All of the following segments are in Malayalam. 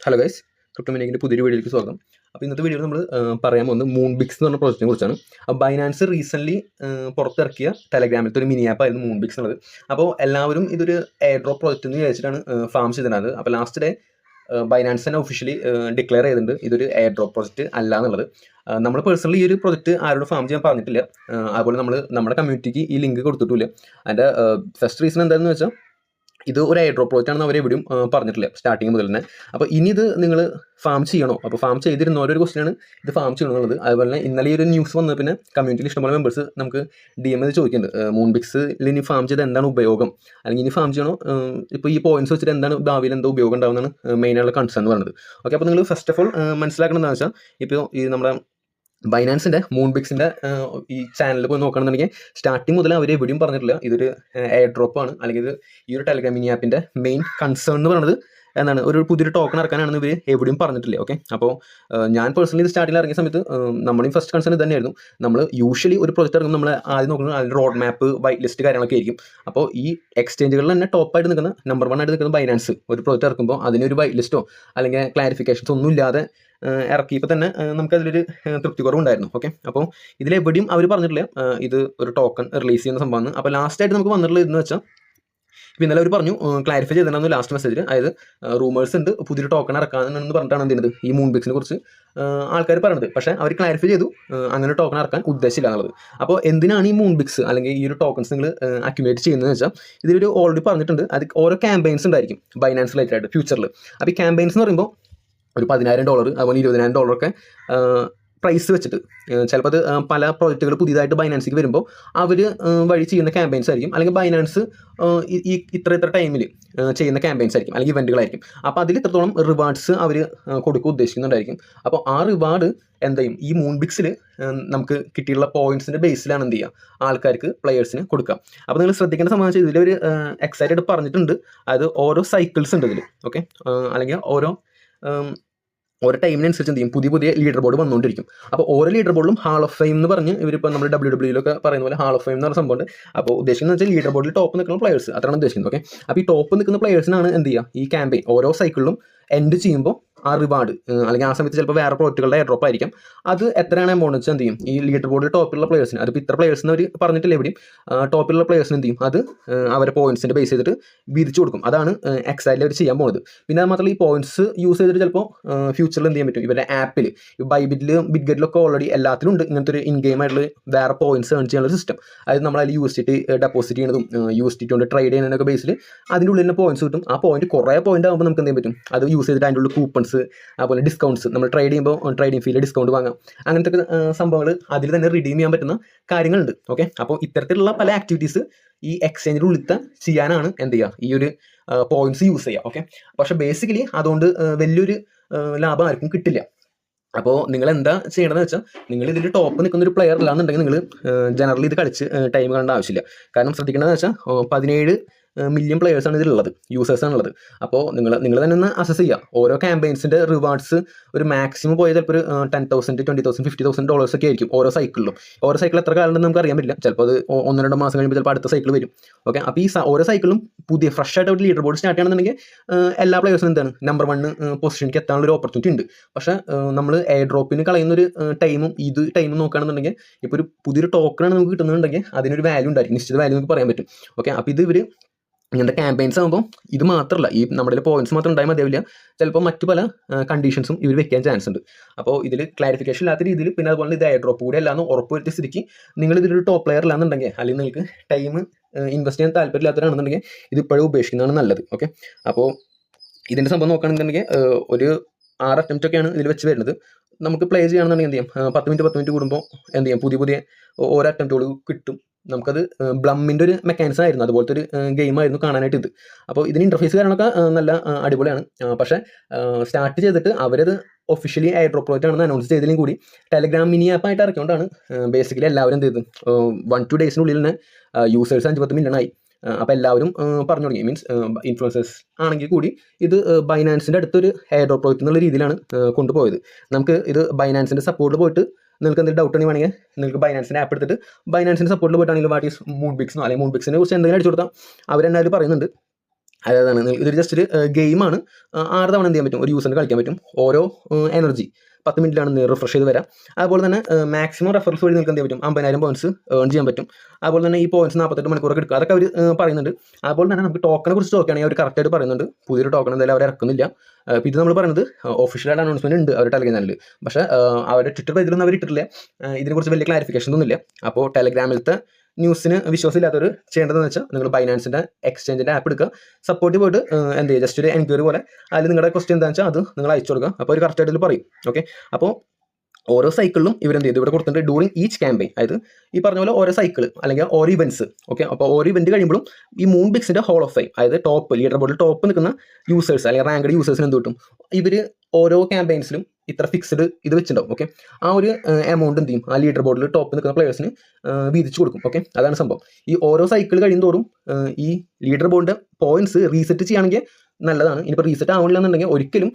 ഹലോ ഗൈസ്, ക്രിപ്റ്റോമിനിക്കിൻ്റെ പുതിയൊരു വീഡിയോയിലേക്ക് സ്വാഗതം. അപ്പോൾ ഇന്നത്തെ വീഡിയോയിൽ നമ്മൾ പറയാൻ പോകുന്നത് മൂൺബിക്സ് എന്ന് പറഞ്ഞ പ്രോജക്റ്റിനെ കുറിച്ചാണ്. അപ്പോൾ ബൈനാൻസ് റീസെൻ്റ്ലി പുറത്തിറക്കിയ ടെലഗ്രാമിലത്തെ ഒരു മിനി ആപ്പായിരുന്നു മൂൺബിക്സ് എന്നുള്ളത്. അപ്പോൾ എല്ലാവരും ഇതൊരു എയർ ഡ്രോപ്പ് പ്രോജക്റ്റ് എന്ന് വിചാരിച്ചിട്ടാണ് ഫാം ചെയ്തിട്ടുള്ളത്. അപ്പോൾ ലാസ്റ്റ് ഡേ ബൈനാൻസ് തന്നെ ഒഫീഷ്യലി ഡിക്ലെയർ ചെയ്തിട്ടുണ്ട് ഇതൊരു എയർ ഡ്രോപ്പ് പ്രോജക്റ്റ് അല്ല എന്നുള്ളത്. നമ്മൾ പേഴ്സണലി ഈ ഒരു പ്രോജക്റ്റ് ആരോട് ഫാം ചെയ്യാൻ പറഞ്ഞിട്ടില്ല. അതുപോലെ നമ്മുടെ കമ്മ്യൂണിറ്റിക്ക് ഈ ലിങ്ക് കൊടുത്തിട്ടില്ല. അതിൻ്റെ ഫസ്റ്റ് റീസൺ എന്താണെന്ന് വെച്ചാൽ ഇത് ഒരു എയർ ഡ്രോപ്പ് പ്രോജക്റ്റ് ആണെന്ന് അവരെവിടെയും പറഞ്ഞിട്ടില്ല സ്റ്റാർട്ടിങ് മുതൽ തന്നെ. അപ്പോൾ ഇനി ഇത് നിങ്ങൾ ഫാം ചെയ്യണോ? അപ്പോൾ ഫാം ചെയ്തിരുന്ന ഓരോ ക്വസ്റ്റ്യനാണ് ഇത് ഫാം ചെയ്യണോ എന്നുള്ളത്. അതുപോലെ തന്നെ ഇന്നലെ ഈ ഒരു ന്യൂസ് വന്നത് പിന്നെ കമ്മ്യൂണിറ്റിയിൽ ഇഷ്ടംപോലെ മെമ്പേഴ്സ് നമുക്ക് DM ചോദിക്കുന്നുണ്ട്, മൂൺബിക്സിൽ ഇനി ഫാം ചെയ്ത് എന്താണ് ഉപയോഗം, അല്ലെങ്കിൽ ഇനി ഫാം ചെയ്യണോ, ഇപ്പോൾ ഈ പോയിന്റ്സ് വെച്ചിട്ട് എന്താണ് ഭാവിയിൽ എന്താ ഉപയോഗം ഉണ്ടാവുന്നതാണ് മെയിനായുള്ള കൺസേൺ എന്ന് പറയുന്നത്. ഓക്കെ, അപ്പോൾ നിങ്ങൾ ഫസ്റ്റ് ഓഫ് ഓൾ മനസ്സിലാക്കണം എന്താണെന്ന് വെച്ചാൽ, ഇപ്പോൾ ഈ നമ്മുടെ ബൈനാൻസിൻ്റെ മൂൺബിക്സിൻ്റെ ഈ ചാനലിൽ പോയി നോക്കുകയാണെന്നുണ്ടെങ്കിൽ സ്റ്റാർട്ടിങ് മുതൽ അവർ എവിടെയും പറഞ്ഞിട്ടില്ല ഇതൊരു എയർ ഡ്രോപ്പ് ആണ്, അല്ലെങ്കിൽ ഇത് ഈ ഒരു ടെലഗ്രാം മിനി ആപ്പിൻ്റെ മെയിൻ കൺസേൺ എന്ന് പറയുന്നത് എന്താണ്, ഒരു പുതിയൊരു ടോക്കൺ ഇറക്കാനാണെന്ന് ഇവർ എവിടെയും പറഞ്ഞിട്ടില്ല. ഓക്കെ, അപ്പോൾ ഞാൻ പേഴ്സണലി ഇത് സ്റ്റാർട്ടിൽ ഇറങ്ങിയ സമയത്ത് നമ്മുടെയും ഫസ്റ്റ് കൺസേൺ ഇത് തന്നെയായിരുന്നു. നമ്മൾ യൂഷ്വലി ഒരു പ്രോജക്റ്റ് ഇറങ്ങുമ്പോൾ നമ്മൾ ആദ്യം നോക്കുന്നത് അതിൻ്റെ റോഡ് മാപ്പ്, വൈറ്റ് ലിസ്റ്റ് കാര്യങ്ങളൊക്കെ ആയിരിക്കും. അപ്പോൾ ഈ എക്സ്ചേഞ്ചുകളിൽ തന്നെ ടോപ്പായിട്ട് നിൽക്കുന്ന നമ്പർ 1 ആയിട്ട് നിൽക്കുന്ന ബൈനാൻസ് ഒരു പ്രോജക്റ്റ് ഇറക്കുമ്പോൾ അതിനൊരു വൈറ്റ് ലിസ്റ്റോ അല്ലെങ്കിൽ ക്ലാരിഫിക്കേഷൻസ് ഒന്നും ഇല്ലാതെ ഇറക്കിയപ്പോൾ തന്നെ നമുക്കതിലൊരു തൃപ്തി കുറവുണ്ടായിരുന്നു. ഓക്കെ, അപ്പോൾ ഇതിലെവിടെയും അവർ പറഞ്ഞിട്ടില്ല ഇത് ഒരു ടോക്കൺ റിലീസ് ചെയ്യുന്ന സംഭവമാണ്. അപ്പോൾ ലാസ്റ്റായിട്ട് നമുക്ക് വന്നിട്ടുള്ളത് ഇതെന്ന് വെച്ചാൽ, ഇപ്പോൾ ഇന്നലെ അവർ പറഞ്ഞു ക്ലാരിഫൈ ചെയ്തിട്ടുണ്ടായിരുന്നു ലാസ്റ്റ് മെസ്സേജിൽ, അതായത് റൂമേഴ്സ് ഉണ്ട് പുതിയൊരു ടോക്കൺ ഇറക്കാമെന്ന് പറഞ്ഞിട്ടാണ് എന്ത് ചെയ്യുന്നത് ഈ മൂൺബിക്സിനെ കുറിച്ച് ആൾക്കാർ പറയുന്നത്. പക്ഷേ അവർ ക്ലാരിഫൈ ചെയ്തു അങ്ങനെ ടോക്കൺ ഇറക്കാൻ ഉദ്ദേശമില്ല എന്നുള്ളത്. അപ്പോൾ എന്തിനാണ് ഈ മൂൺബിക്സ് അല്ലെങ്കിൽ ഈ ഒരു ടോക്കൺസ് നിങ്ങൾ അക്യുമുലേറ്റ് ചെയ്യുന്നതെന്ന് വെച്ചാൽ, ഇതിലൊരു ഓൾറെഡി പറഞ്ഞിട്ടുണ്ട് അത് ഓരോ ക്യാമ്പയിൻസ് ഉണ്ടായിരിക്കും ബൈനാൻസ് റിലേറ്റഡ് ആയിട്ട് ഫ്യൂച്ചറിൽ. അപ്പോൾ ഈ ക്യാമ്പയിൻസ് എന്ന് പറയുമ്പോൾ ഒരു $10,000 അതുപോലെ $20,000 പ്രൈസ് വെച്ചിട്ട് ചിലപ്പോൾ അത് പല പ്രോജക്റ്റുകൾ പുതിയതായിട്ട് ബൈനാൻസിലേക്ക് വരുമ്പോൾ അവർ വഴി ചെയ്യുന്ന ക്യാമ്പയിൻസ് ആയിരിക്കും, അല്ലെങ്കിൽ ബൈനാൻസ് ഈ ഇത്ര ടൈമിൽ ചെയ്യുന്ന ക്യാമ്പയിൻസ് ആയിരിക്കും, അല്ലെങ്കിൽ ഇവൻറ്റുകളായിരിക്കും. അപ്പോൾ അതിൽ ഇത്രത്തോളം റിവാർഡ്സ് അവർ കൊടുക്കുക ഉദ്ദേശിക്കുന്നുണ്ടായിരിക്കും. അപ്പോൾ ആ റിവാർഡ് എന്ത് ചെയ്യും, ഈ മൂൺബിക്സിൽ നമുക്ക് കിട്ടിയുള്ള പോയിന്റ്സിൻ്റെ ബേസിലാണ് എന്ത് ചെയ്യുക ആൾക്കാർക്ക്, പ്ലെയേഴ്സിന് കൊടുക്കുക. അപ്പോൾ നിങ്ങൾ ശ്രദ്ധിക്കേണ്ട സംബന്ധിച്ച് ഇതിൽ ഒരു എക്സൈറ്റഡ് പറഞ്ഞിട്ടുണ്ട്, അത് ഓരോ സൈക്കിൾസ് ഉണ്ട് ഇതിൽ. ഓക്കെ, അല്ലെങ്കിൽ ഓരോ ടൈമിനനുസരിച്ച് എന്ത് ചെയ്യും, പുതിയ ലീഡർ ബോർഡ് വന്നുകൊണ്ടിരിക്കും. അപ്പോൾ ഓരോ ലീഡർ ബോർഡിലും ഹാൾ ഓഫ് ഫെയിം എന്ന് പറഞ്ഞ് ഇവരിപ്പോൾ നമ്മുടെ WWE പറയുന്ന പോലെ ഹാൾ ഓഫ് ഫെയിം എന്ന് പറഞ്ഞ സംഭവമുണ്ട്. അപ്പോൾ ഉദ്ദേശിക്കുന്നത് വെച്ചാൽ ലീഡർ ബോർഡിൽ ടോപ്പ് നിൽക്കുന്ന പ്ലെയേഴ്സ്, അതാണ് ഉദ്ദേശിക്കുന്നത്. ഓക്കെ, അപ്പോൾ ഈ ടോപ്പ് നിൽക്കുന്ന പ്ലെയേഴ്സിനാണ് എന്ത് ചെയ്യുക, ഈ ക്യാമ്പയിൻ ഓരോ സൈക്കിളിലും എൻഡ് ചെയ്യുമ്പോൾ ആ റിവാർഡ്, അല്ലെങ്കിൽ ആ സമയത്ത് ചിലപ്പോൾ വേറെ പ്രോജക്റ്റുകളുടെ എയർ ഡ്രോപ്പ് ആയിരിക്കും, അത് എത്രയാണ് എമൗണ്ട് വെച്ചാൽ എന്ത് ചെയ്യും ഈ ലീഡർ ബോർഡിൽ ടോപ്പിലുള്ള പ്ലെയേഴ്സിന്, അതിപ്പോൾ ഇത്ര പ്ലെയേഴ്സിന് അവർ പറഞ്ഞിട്ടില്ല എവിടെയും, ടോപ്പിലുള്ള പ്ലെയേഴ്സിന് എന്ത് ചെയ്യും അത് അവരെ പോയിന്റ്സിൻ്റെ ബേസ് ചെയ്തിട്ട് വീതിച്ചു കൊടുക്കും. അതാണ് എക്സൈറ്റിൽ അവർ ചെയ്യാൻ പോകുന്നത്. പിന്നെ അത് മാത്രമല്ല ഈ പോയിന്റ്സ് യൂസ് ചെയ്തിട്ട് ചിലപ്പോൾ ഫ്യൂച്ചറിൽ എന്ത് ചെയ്യാൻ പറ്റും, ഇവരുടെ ആപ്പിൽ ബൈബിറ്റിലും ബിറ്റ്ഗറ്റിലൊക്കെ ഓൾറെഡി എല്ലാത്തിലും ഉണ്ട് ഇങ്ങനത്തെ ഒരു ഇൻ ഗെയിം ആയിട്ടുള്ള വേറെ പോയിന്റ്സ് ഏൺ ചെയ്യാനുള്ള സിസ്റ്റം. അതായത് നമ്മളതിൽ USDT ഡെപ്പോസിറ്റ് ചെയ്യുന്നതും USDT കൊണ്ട് ട്രേഡ് ചെയ്യുന്നതിനൊക്കെ ബേസിൽ അതിൻ്റെ ഉള്ളിൽ തന്നെ പോയിന്റ്സ് കിട്ടും. ആ പോയിന്റ് കുറേ പോയിന്റ് ആകുമ്പോൾ നമുക്ക് എന്ത് ചെയ്യാൻ പറ്റും, അത് യൂസ് ചെയ്തിട്ട് അതിൻ്റെ ഉള്ളിൽ കൂപ്പൺസ്, അതുപോലെ ഡിസ്കൗണ്ട്സ്, നമ്മൾ ട്രേഡ് ചെയ്യുമ്പോൾ ട്രേഡിംഗ് ഫീൽ ഡിസ്കൗണ്ട് വാങ്ങാം, അങ്ങനത്തെ സംഭവങ്ങൾ അതിൽ തന്നെ റിഡീം ചെയ്യാൻ പറ്റുന്ന കാര്യങ്ങളുണ്ട്. ഓക്കെ, അപ്പോൾ ഇത്തരത്തിലുള്ള പല ആക്ടിവിറ്റീസ് ഈ എക്സ്ചേഞ്ചിൻ്റെ ഉള്ളിൽ ചെയ്യാനാണ് എന്ത് ചെയ്യുക ഈ ഒരു പോയിന്റ്സ് യൂസ് ചെയ്യുക. ഓക്കെ, പക്ഷേ ബേസിക്കലി അതുകൊണ്ട് വലിയൊരു ലാഭം ആർക്കും കിട്ടില്ല. അപ്പോൾ നിങ്ങൾ എന്താ ചെയ്യണമെന്ന് വെച്ചാൽ, നിങ്ങൾ ഇതിൽ ടോപ്പ് നിൽക്കുന്ന ഒരു പ്ലെയർ അല്ലാന്നുണ്ടെങ്കിൽ നിങ്ങൾ ജനറലി ഇത് കളിച്ച് ടൈം കാണേണ്ട ആവശ്യമില്ല. കാരണം ശ്രദ്ധിക്കേണ്ടതെന്ന് വെച്ചാൽ 17 മില്യൺ പ്ലെയേഴ്സാണ് ഇതിലുള്ളത്, യൂസേഴ്സാണുള്ളത്. അപ്പോൾ നിങ്ങൾ തന്നെ ഒന്ന് അസസ് ചെയ്യുക ഓരോ ക്യാമ്പയിൻസിൻ്റെ റിവാർഡ്സ്. ഒരു മാക്സിമം പോയത് ചിലപ്പോൾ ഒരു $10,000, $20,000, $50,000 ഒക്കെ ആയിരിക്കും ഓരോ സൈക്കിളിലും. ഓരോ സൈക്കിൾ എത്ര കാലം നമുക്ക് അറിയാൻ പറ്റില്ല, ചിലപ്പോൾ അത് 1-2 മാസം കഴിയുമ്പോൾ ചിലപ്പോൾ അടുത്ത സൈക്കിൾ വരും. ഓക്കെ, അപ്പോൾ ഈ ഓരോ സൈക്കിളും പുതിയ ഫ്രഷ് ആയിട്ട് ഒരു ലീഡർ ബോർഡ് സ്റ്റാർട്ട് ചെയ്യണമെന്നുണ്ടെങ്കിൽ എല്ലാ പ്ലെയേഴ്സും എന്താണ് നമ്പർ 1 പൊസിഷനിലേക്ക് എത്താനുള്ള ഒരു ഓപ്പർച്യൂണിറ്റി ഉണ്ട്. പക്ഷേ നമ്മൾ എയർ ഡ്രോപ്പിന് കളയുന്നൊരു ടൈമും ടൈമും നോക്കുകയാണെന്നുണ്ടെങ്കിൽ, ഇപ്പോൾ ഒരു പുതിയൊരു ടോക്കണാണ് നമുക്ക് കിട്ടുന്നുണ്ടെങ്കിൽ അതിനൊരു വാല്യൂ ഉണ്ടായിരിക്കും, നിശ്ചിത വാല്യൂ നമുക്ക് പറയാൻ പറ്റും. ഓക്കെ, അപ്പോൾ ഇത് ഇവർ ഇങ്ങനത്തെ ക്യാമ്പയിൻസ് ആകുമ്പോൾ ഇത് മാത്രമല്ല, ഈ നമ്മുടെ പോയിന്റ്സ് മാത്രം ഉണ്ടായാൽ മതിയാവില്ല, ചിലപ്പോൾ മറ്റു പല കണ്ടീഷൻസും ഇവർ വെക്കാൻ ചാൻസ് ഉണ്ട്. അപ്പോൾ ഇതിൽ ക്ലാരിഫിക്കേഷൻ ഇല്ലാത്ത രീതിയിൽ, പിന്നെ അതുപോലെ ഇത് എയർ ഡ്രോപ്പ് കൂടെ അല്ലാന്ന് ഉറപ്പുവരുത്തിയ സ്ഥിതിക്ക് നിങ്ങൾ ഇതിലൊരു ടോപ്പ് പ്ലെയർ ഇല്ലാന്നുണ്ടെങ്കിൽ, അല്ലെങ്കിൽ നിങ്ങൾക്ക് ടൈം ഇൻവെസ്റ്റ് ചെയ്യാൻ താല്പര്യമില്ലാത്തവരാണെന്നുണ്ടെങ്കിൽ ഇത് ഇപ്പോഴും ഉപേക്ഷിക്കുന്നതാണ് നല്ലത്. ഓക്കെ, അപ്പോൾ ഇതിൻ്റെ സംഭവം നോക്കുകയാണെന്നുണ്ടെങ്കിൽ ഒരു 6 അറ്റംപ്റ്റ് ഒക്കെയാണ് ഇതിൽ വെച്ച് വരുന്നത്. നമുക്ക് പ്ലേ ചെയ്യുകയാണെന്നുണ്ടെങ്കിൽ എന്ത് ചെയ്യാം, 10 മിനിറ്റ് കൂടുമ്പോൾ എന്ത് ചെയ്യാം, പുതിയ ഓരോ അറ്റംപ്റ്റുകൾ കിട്ടും. നമുക്കത് ബ്ലമ്മിൻ്റെ ഒരു മെക്കാനിസം ആയിരുന്നു, അതുപോലത്തെ ഒരു ഗെയിമായിരുന്നു കാണാനായിട്ട് ഇത്. അപ്പോൾ ഇതിന് ഇൻ്റർഫേസ് കാര്യങ്ങളൊക്കെ നല്ല അടിപൊളിയാണ്. പക്ഷേ സ്റ്റാർട്ട് ചെയ്തിട്ട് അവരത് ഒഫീഷ്യലി എയർ ഡ്രോപ്പ് പ്രോജക്റ്റ് ആണെന്ന് അനൗൺസ് ചെയ്തതിലും കൂടി ടെലഗ്രാം മിനി ആപ്പായിട്ട് ഇറക്കിക്കൊണ്ടാണ് ബേസിക്കലി എല്ലാവരും എന്ത് ചെയ്ത് 1-2 ഡേയ്സിനുള്ളിൽ തന്നെ യൂസേഴ്സ് 5-10 മില്യണായി. അപ്പോൾ എല്ലാവരും പറഞ്ഞു തുടങ്ങി, മീൻസ് ഇൻഫ്ലുവൻസേഴ്സ് ആണെങ്കിൽ കൂടി ഇത് ബൈനാൻസിൻ്റെ അടുത്തൊരു എയർ ഡ്രോപ്പ് പ്രോജക്റ്റ് എന്നുള്ള രീതിയിലാണ് കൊണ്ടുപോയത്. നമുക്ക് ഇത് ബൈനാൻസിൻ്റെ സപ്പോർട്ടിൽ പോയിട്ട് നിങ്ങൾക്ക് എന്തെങ്കിലും ഡൗട്ട് ഉണ്ടെങ്കിൽ വേണമെങ്കിൽ നിങ്ങൾക്ക് ബൈനാൻസിൻ്റെ ആപ്പ് എടുത്തിട്ട് ബൈനാൻസിൻ്റെ സപ്പോർട്ടിൽ പോയിട്ടാണെങ്കിൽ വാട്ട് ഈസ് മൂൺബിക്സ് അല്ലെങ്കിൽ മൂൺബിക്സിനെ കുറിച്ച് എന്തെങ്കിലും അടിച്ചു കൊടുത്താൽ അവരെന്നെ അതിൽ പറയുന്നുണ്ട്. അതാണ് ഇതൊരു ജസ്റ്റ് ഒരു ഗെയിമാണ്. 6 തവണ എന്ത് ചെയ്യാൻ പറ്റും, ഒരു യൂസറിന് കളിക്കാൻ പറ്റും. ഓരോ എനർജി 10 മിനിറ്റിലാണ് റിഫ്രഷ് ചെയ്ത് വരാം. അതുപോലെ തന്നെ മാക്സിമം റെഫറൻസ് വഴി നിങ്ങൾക്ക് എന്ത് ചെയ്യാൻ പറ്റും, 50,000 പോയിന്റ്സ് ഏൺ ചെയ്യാൻ പറ്റും. അതുപോലെ തന്നെ ഈ പോയിന്റ്സ് 48 മണിക്കൂറൊക്കെ എടുക്കുക, അതൊക്കെ അവർ പറയുന്നുണ്ട്. അതുപോലെ തന്നെ നമുക്ക് ടോക്കനെ കുറിച്ച് നോക്കുകയാണെങ്കിൽ അവർ കറക്റ്റായിട്ട് പറയുന്നുണ്ട്. പുതിയൊരു ടോക്കൺ എന്തായാലും അവർ ഇറക്കുന്നില്ല. അപ്പോൾ ഇത് നമ്മൾ പറയുന്നത് ഒഫീഷ്യലായിട്ട് അനൗൺസ്മെന്റ് ഉണ്ട് അവരുടെ ടെലഗ്രാം ചാനലിൽ. പക്ഷേ അവരുടെ ട്വിറ്റർ പേജിലൊന്നും അവർ ഇട്ടിട്ടില്ല. ഇതിനെക്കുറിച്ച് വലിയ ക്ലാരിഫിക്കേഷൻ ഒന്നുമില്ല. അപ്പോൾ ടെലഗ്രാമിലത്തെ ന്യൂസിന് വിശ്വാസമില്ലാത്തവർ ചെയ്യേണ്ടതെന്ന് വെച്ചാൽ നിങ്ങൾ ബൈനാൻസിൻ്റെ എക്സ്ചേഞ്ചിൻ്റെ ആപ്പ് എടുക്കുക, സപ്പോർട്ട് പോയിട്ട് എന്ത് ചെയ്യുക, ജസ്റ്റ് ഒരു എൻക്വയറി പോലെ അതിൽ നിങ്ങളുടെ ക്വസ്റ്റ്യൻ എന്താണെന്ന് വെച്ചാൽ അത് നിങ്ങൾ അയച്ചു കൊടുക്കുക. അപ്പോൾ ഒരു കറക്റ്റായിട്ട് ഇതിൽ പറയും. ഓക്കെ, അപ്പോൾ ഓരോ സൈക്കിളിലും ഇവരെന്ത് ചെയ്തു ഇവിടെ കൊടുത്തിട്ടുണ്ട് ഡ്യൂറിങ് ഈച്ച് ക്യാമ്പയിൻ. അതായത് ഈ പറഞ്ഞ പോലെ ഓരോ സൈക്കിൾ അല്ലെങ്കിൽ ഓരോ ഇവൻറ്റ്സ്. ഓക്കെ, അപ്പോൾ ഓരോ ഇവൻറ്റ് കഴിയുമ്പോഴും ഈ മൂൺബിക്സിൻ്റെ ഹോൾ ഓഫ് ഫെയിം, അതായത് ടോപ്പ് ലീഡർ ബോർഡിൽ ടോപ്പ് നിൽക്കുന്ന യൂസേഴ്സ് അല്ലെങ്കിൽ റാങ്ക്ഡ് യൂസേഴ്സിന് എന്ത് കിട്ടും, ഇവർ ഓരോ ക്യാമ്പയിൻസിലും ഇത്ര ഫിക്സ്ഡ് ഇത് വെച്ചിട്ടുണ്ടാവും. ഓക്കെ, ആ ഒരു എമൗണ്ട് എന്ത് ചെയ്യും, ആ ലീഡർ ബോർഡിൽ ടോപ്പ് നിൽക്കുന്ന പ്ലേയേഴ്സിന് വീതിച്ച് കൊടുക്കും. ഓക്കെ, അതാണ് സംഭവം. ഈ ഓരോ സൈക്കിൾ കഴിയുന്തോറും ഈ ലീഡർ ബോർഡിൻ്റെ പോയിന്റ്സ് റീസെറ്റ് ചെയ്യുകയാണെങ്കിൽ നല്ലതാണ്. ഇനിയിപ്പോൾ റീസെറ്റ് ആവില്ല എന്നുണ്ടെങ്കിൽ ഒരിക്കലും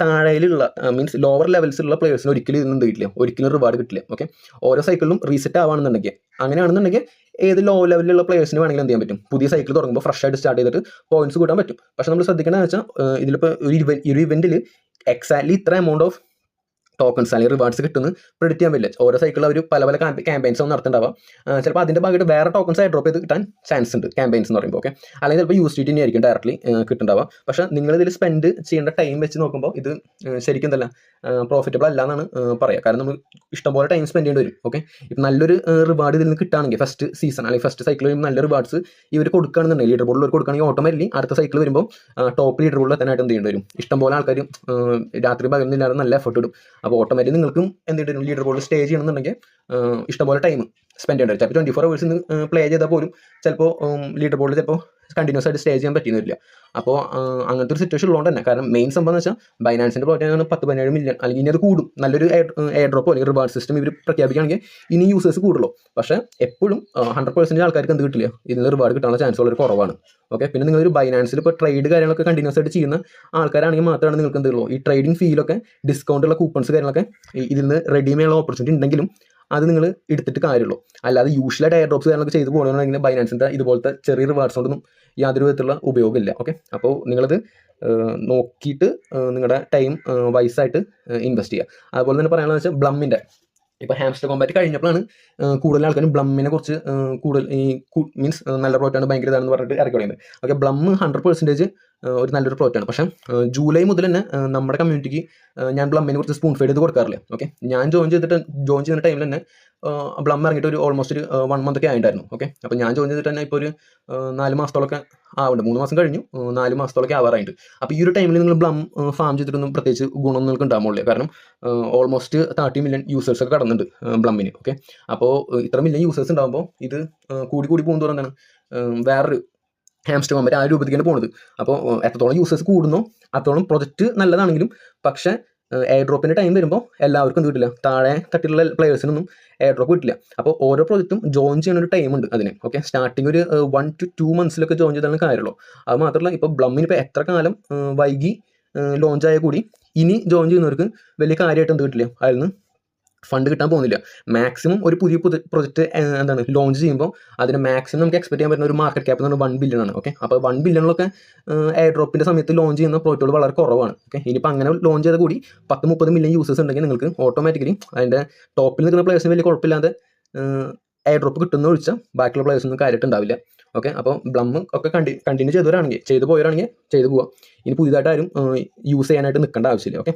താഴെയിലുള്ള മീൻസ് ലോവർ ലെവൽസിലുള്ള പ്ലേയേഴ്സിന് ഒരിക്കലും ഇതൊന്നും കിട്ടില്ല, ഒരിക്കലും റിവാർഡ് കിട്ടില്ല. ഓക്കെ, ഓരോ സൈക്കിളിലും റീസെറ്റ് ആവുകയാണെന്നുണ്ടെങ്കിൽ, അങ്ങനെയാണെന്നുണ്ടെങ്കിൽ ഏത് ലോ ലെവലിലുള്ള പ്ലേയേഴ്സിന് വേണമെങ്കിലും എന്ത് ചെയ്യാൻ പറ്റും, പുതിയ സൈക്കിൾ തുടങ്ങുമ്പോൾ ഫ്രഷ് ആയിട്ട് സ്റ്റാർട്ട് ചെയ്തിട്ട് പോയിന്റ്സ് കൂട്ടാൻ പറ്റും. പക്ഷേ നമ്മൾ ശ്രദ്ധിക്കേണ്ടതെന്ന് വെച്ചാൽ ഇതിലിപ്പോൾ ഒരു ഇവൻറ്റിൽ എക്സാക്ട്ലി ഇത്ര എമൗണ്ട് ഓഫ് ടോക്കൺസ് അല്ലെങ്കിൽ റിവാർഡ്സ് കിട്ടുന്നു പ്രെഡിക്റ്റ് ചെയ്യാൻ പറ്റില്ല. ഓരോ സൈക്കിളിൽ അവർ പല പല ക്യാമ്പയിൻസ് ഒന്നും നടത്തുന്നുണ്ടാവാം. ചിലപ്പോൾ അതിൻ്റെ ഭാഗമായിട്ട് വേറെ ടോക്കൺസ് ആയി ഡ്രോപ്പ് ചെയ്ത് കിട്ടാൻ ചാൻസ് ഉണ്ട് ക്യാമ്പയിൻസ് എന്ന് പറയുമ്പോൾ. ഓക്കെ, അല്ലെങ്കിൽ ചിലപ്പോൾ യൂസ് ടി ആയിരിക്കും ഡയറക്ട്ലി കിട്ടുന്നുണ്ടാവുക. പക്ഷേ നിങ്ങളിതിൽ സ്പെൻഡ് ചെയ്യേണ്ട ടൈം വെച്ച് നോക്കുമ്പോൾ ഇത് ശരിക്കും എന്തല്ല പ്രോഫിറ്റബിൾ അല്ല എന്നാണ് പറയുക. കാരണം നമ്മൾ ഇഷ്ടംപോലെ ടൈം സ്പെൻഡ് ചെയ്യേണ്ടി വരും. ഓക്കെ, ഇപ്പം നല്ലൊരു റിവാർഡ് ഇതിൽ നിന്ന് കിട്ടുകയാണെങ്കിൽ ഫസ്റ്റ് സീസൺ അല്ലെങ്കിൽ ഫസ്റ്റ് സൈക്കിൾ വരുമ്പോൾ നല്ല റിവാർഡ്സ് ഇവർ കൊടുക്കുകയാണെന്നുണ്ടെങ്കിൽ ലീഡർ ബോർഡിൽ കൊടുക്കുകയാണെങ്കിൽ ഓട്ടോമാറ്റിക്കലി അടുത്ത സൈക്കിൾ വരുമ്പോൾ ടോപ്പ് ലീഡർ ബോർഡിൽ എത്താനായിട്ട് എന്ത് ചെയ്യേണ്ടി വരും, ഇഷ്ടംപോലെ ആൾക്കാർ രാത്രി പകരുന്നില്ലാതെ നല്ല എഫർട്ട് ഇടും. അപ്പോൾ ഓട്ടോമാറ്റിക്കലി നിങ്ങൾക്കും എന്തിട്ടും ലീഡർ ബോർഡിൽ സ്റ്റേ ചെയ്യണമെന്നുണ്ടെങ്കിൽ ഇഷ്ടംപോലെ ടൈം സ്പെൻഡ് ചെയ്യേണ്ടി വരും. ചിലപ്പോൾ 24 hours പ്ലേ ചെയ്താൽ പോലും ചിലപ്പോൾ ലീഡർ ബോർഡിൽ ചിലപ്പോൾ കണ്ടിന്യൂസ് ആയിട്ട് സ്റ്റേ ചെയ്യാൻ പറ്റുന്നില്ല. അപ്പോൾ അങ്ങനത്തെ ഒരു സിറ്റുവേഷൻ ഉള്ളതുകൊണ്ട് തന്നെ, കാരണം മെയിൻ സംഭവം എന്ന് വെച്ചാൽ ബൈനാൻസിൻ്റെ പ്രോജക്റ്റാണ് 10-17 മില്യൺ, അല്ലെങ്കിൽ ഇനി അത് കൂടും. നല്ലൊരു എയർ ഡ്രോപ്പോ അല്ലെങ്കിൽ റിവാർഡ് സിസ്റ്റം ഇവർ പ്രഖ്യാപിക്കുകയാണെങ്കിൽ ഇനി യൂസേഴ്സ് കൂടുള്ളൂ. പക്ഷേ എപ്പോഴും 100% ആൾക്കാർക്ക് എന്ത് കിട്ടില്ല, ഇതിൽ റിവാർഡ് കിട്ടാനുള്ള ചാൻസ് വളരെ കുറവാണ്. ഓക്കെ, പിന്നെ നിങ്ങളൊരു ബൈനാൻസിൽ ഇപ്പോൾ ട്രേഡ് കാര്യങ്ങളൊക്കെ കണ്ടിന്യൂസ് ആയിട്ട് ചെയ്യുന്ന ആൾക്കാരാണെങ്കിൽ മാത്രമാണ് നിങ്ങൾക്ക് എന്തുള്ളൂ ഈ ട്രേഡിംഗ് ഫീലൊക്കെ ഡിസ്കൗണ്ടുള്ള കൂപ്പൺസ് കാര്യങ്ങളൊക്കെ ഇതിൽ നിന്ന് റെഡീം ചെയ്യാനുള്ള ഓപ്പർച്യൂണിറ്റി ഉണ്ടെങ്കിലും അത് നിങ്ങൾ എടുത്തിട്ട് കാര്യമുള്ളൂ. അല്ലാതെ യൂഷ്വലായിട്ട് എയർ ഡ്രോപ്സ് കാര്യങ്ങളൊക്കെ ചെയ്ത് പോകണമെന്നുണ്ടെങ്കിൽ ബൈനാൻസിൻ്റെ ഇതുപോലത്തെ ചെറിയ റിവാർഡ്സ് കൊണ്ടൊന്നും യാതൊരു വിധത്തിലുള്ള ഉപയോഗമില്ല. ഓക്കെ, അപ്പോൾ നിങ്ങളത് നോക്കിയിട്ട് നിങ്ങളുടെ ടൈം വൈസായിട്ട് ഇൻവെസ്റ്റ് ചെയ്യുക. അതുപോലെ തന്നെ പറയാനുള്ളത് വെച്ചാൽ ബ്ലമ്മിൻ്റെ ഇപ്പോൾ ഹാംസ്റ്റർ കോമ്പാറ്റ് കഴിഞ്ഞപ്പോഴാണ് കൂടുതൽ ആൾക്കാരും ബ്ലമ്മിനെ കുറിച്ച് കൂടുതൽ ഈ മീൻസ് നല്ല പ്രോഡക്റ്റാണ് ഭയങ്കര ഇതാണെന്ന് പറഞ്ഞിട്ട് ഇറക്കി തുടങ്ങിയത്. ഓക്കെ, ബ്ലം 100% ഒരു നല്ലൊരു പ്രോഡക്റ്റാണ്. പക്ഷേ ജൂലൈ മുതൽ തന്നെ നമ്മുടെ കമ്മ്യൂണിറ്റിക്ക് ഞാൻ ബ്ലമ്മിനെ കുറിച്ച് സ്പൂൺ ഫീഡ് ചെയ്ത് കൊടുക്കാറില്ല. ഓക്കെ, ഞാൻ ജോയിൻ ചെയ്യുന്ന ടൈമിൽ തന്നെ ബ്ലം ഇറങ്ങിയിട്ട് ഒരു ഓൾമോസ്റ്റ് ഒരു 1 month ഒക്കെ ആയിട്ടുണ്ടായിരുന്നു. ഓക്കെ, അപ്പോൾ ഞാൻ ജോയിൻ ചെയ്തിട്ട് തന്നെ ഇപ്പോൾ ഒരു 4 മാസത്തോളമൊക്കെ ആവുന്നുണ്ട്. 3 മാസം കഴിഞ്ഞു, 4 മാസത്തോളമൊക്കെ ആവാറായിട്ട്. അപ്പോൾ ഈ ഒരു ടൈമിൽ നിങ്ങൾ ബ്ലം ഫാം ചെയ്തിട്ടൊന്നും പ്രത്യേകിച്ച് ഗുണം നിങ്ങൾക്ക് ഉണ്ടാകുന്നില്ല. കാരണം ഓൾമോസ്റ്റ് 30 മില്യൺ യൂസേഴ്സ് ഒക്കെ കടന്നുണ്ട് ബ്ലമ്മിന്. ഓക്കെ, അപ്പോൾ ഇത്ര മില്യൺ യൂസേഴ്സ് ഉണ്ടാകുമ്പോൾ ഇത് കൂടി പോകുന്നതോടെ എന്താണ് വേറൊരു ഹാംസ്റ്റർ കോമ്പാറ്റ് ആ രൂപത്തിലേക്കാണ് പോകുന്നത്. അപ്പോൾ എത്രത്തോളം യൂസേഴ്സ് കൂടുന്നോ അത്രത്തോളം പ്രൊജക്റ്റ് നല്ലതാണെങ്കിലും പക്ഷേ എയർ ഡ്രോപ്പിൻ്റെ ടൈം വരുമ്പോൾ എല്ലാവർക്കും എന്ത് കിട്ടില്ല, താഴെ തട്ടിലുള്ള പ്ലേയേഴ്സിനൊന്നും എയർ ഡ്രോപ്പ് കിട്ടില്ല. അപ്പോൾ ഓരോ പ്രോജക്റ്റും ജോയിൻ ചെയ്യുന്ന ഒരു ടൈം ഉണ്ട് അതിന്. ഓക്കെ, സ്റ്റാർട്ടിങ് ഒരു 1 to 2 months ജോയിൻ ചെയ്താലും കാര്യമുള്ളൂ. അത് മാത്രമല്ല ഇപ്പോൾ ബ്ലമ്മിന് ഇപ്പോൾ എത്ര കാലം വൈകി ലോഞ്ച് ആയാൽ കൂടി ഇനി ജോയിൻ ചെയ്യുന്നവർക്ക് വലിയ കാര്യമായിട്ട് എന്ത് കിട്ടില്ല, അതിൽ നിന്ന് ഫണ്ട് കിട്ടാൻ പോകുന്നില്ല. മാക്സിമം ഒരു പുതിയ പ്രൊജക്റ്റ് എന്താണ് ലോഞ്ച് ചെയ്യുമ്പോൾ അതിന് മാക്സിമം നമുക്ക് എക്സ്പെക്ട് ചെയ്യാൻ പറ്റുന്ന ഒരു മാർക്കറ്റ് ക്യാപ്പ് എന്ന് പറഞ്ഞാൽ 1 billion ആണ്. ഓക്കെ, അപ്പോൾ 1 billion എയർ ഡ്രോപ്പിൻ്റെ സമയത്ത് ലോഞ്ച് ചെയ്യുന്ന പ്രോജക്റ്റുകൾ വളരെ കുറവാണ്. ഓക്കെ, ഇനിയിപ്പോൾ അങ്ങനെ ലോഞ്ച് ചെയ്താൽ കൂടി 10-30 മില്യൺ യൂസേഴ്സ് ഉണ്ടെങ്കിൽ നിങ്ങൾക്ക് ഓട്ടോമാറ്റിക്കലി അതിൻ്റെ ടോപ്പിൽ നിൽക്കുന്ന പ്ലേയേഴ്സിന് വലിയ കുഴപ്പമില്ലാതെ എയർ ഡ്രോപ്പ് കിട്ടുന്ന ഒഴിച്ചാൽ ബാക്കിയുള്ള പ്ലേയേഴ്സൊന്നും കാര്യമായിട്ട് ഉണ്ടാവില്ല. ഓക്കെ, അപ്പോൾ ബ്ലം ഒക്കെ കണ്ടിന്യൂ ചെയ്തു പോയവരാണെങ്കിൽ ചെയ്തു പോവുക. ഇനി പുതിയതായിട്ട് ആരും യൂസ് ചെയ്യാനായിട്ട് നിൽക്കേണ്ട ആവശ്യമില്ല. ഓക്കെ.